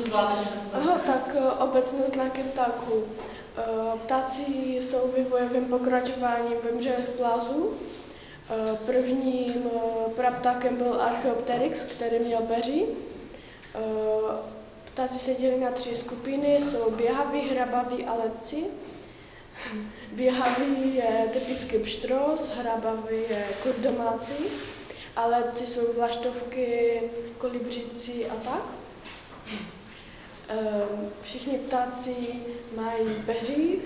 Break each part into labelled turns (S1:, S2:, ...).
S1: zvládneš představit?
S2: Aha, tak obecné znaky ptáků. Ptáci jsou vývojovým pokračováním vymřelých plazů. Prvním praptákem byl Archaeopteryx, který měl peří. Ptáci se dělí na 3 skupiny, jsou běhaví, hrabaví a letci. Běhavý je typický pštros, hrabavý je kur domácí a letci jsou vlaštovky, kolibříci a tak. Všichni ptáci mají peří,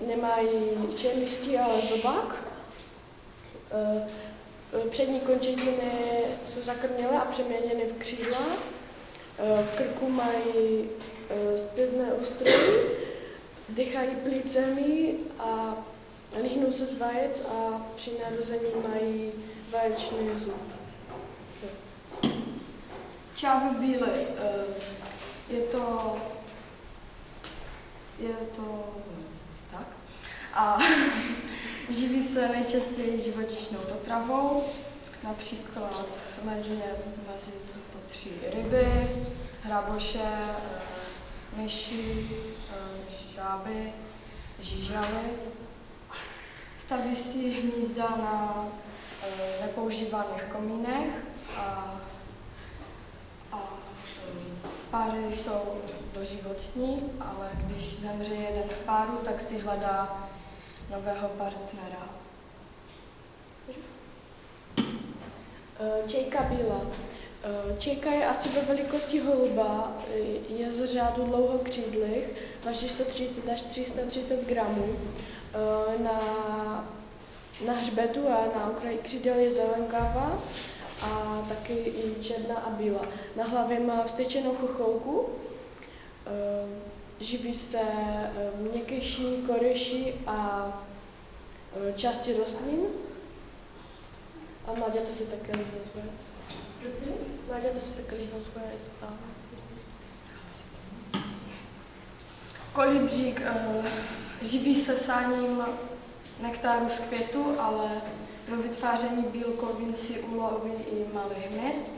S2: nemají čelisti, ale zobák. Přední končetiny jsou zakrnělé a přeměněny v křídla. V krku mají zpěvné ústrojí, dýchají plícemi a líhnou se z vajec a při narození mají vaječný zub.
S3: Čávy bílej. Je to tak. A živí se nejčastěji živočišnou potravou, například mezi ně patří ryby, hraboše, myši, žáby, žížaly. Staví si hnízda na nepoužívaných komínech a páry jsou doživotní, ale když zemře jeden z párů, tak si hledá nového partnera.
S2: Čejka bílá. Čejka je asi ve velikosti holuba, je z řádu dlouhokřídlých, váží 130 až 330 gramů. Na hřbetu a na okraji křídel je zelenkavá a taky i černá a bílá. Na hlavě má vstyčenou chocholku, živí se měkkejší, koryši a části rostlin a mláďata se také líhnou z vajec.
S1: Prosím?
S2: Mláďata se také líhnou z vajec a...
S3: Kolibřík živí se sáním nektáru z květu, ale pro vytváření bílkovin si uloví i malý hmyz.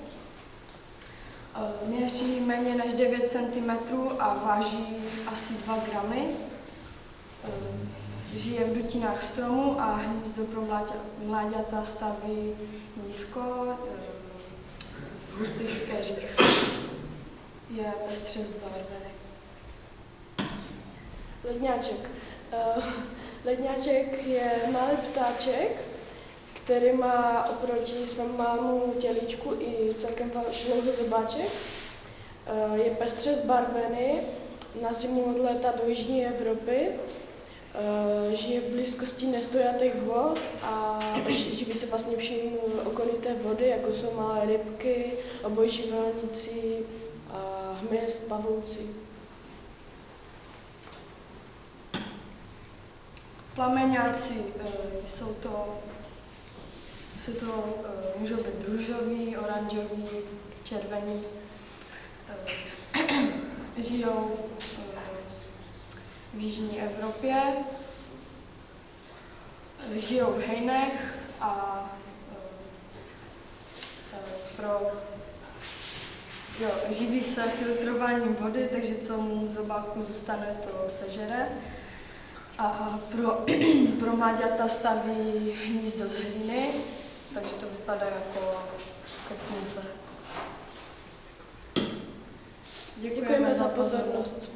S3: Měří méně než 9 cm a váží asi 2 gramy. Žije v dutinách stromů a hnízdo pro mláďata staví nízko v hustých keřích. Je pestře zbarvený.
S2: Ledňáček. Ledňáček je malý ptáček, který má oproti svému malému tělíčku i celkem dlouhý zobáček. Je pestře zbarvený, na zimu odlétá do jižní Evropy, žije v blízkosti nestojatých vod a živí se vlastně vším okolité vody, jako jsou malé rybky, obojživelníci, hmyz, pavouci.
S3: Plameňáci můžou být růžový, oranžový, červený. Žijou v jižní Evropě, žijou v hejnech a živí se filtrováním vody, takže co mu z zobáku zůstane, to sežere. A pro mláďata staví hnízdo z hlíny, takže to vypadá jako kopnice.
S2: Děkujeme za pozornost.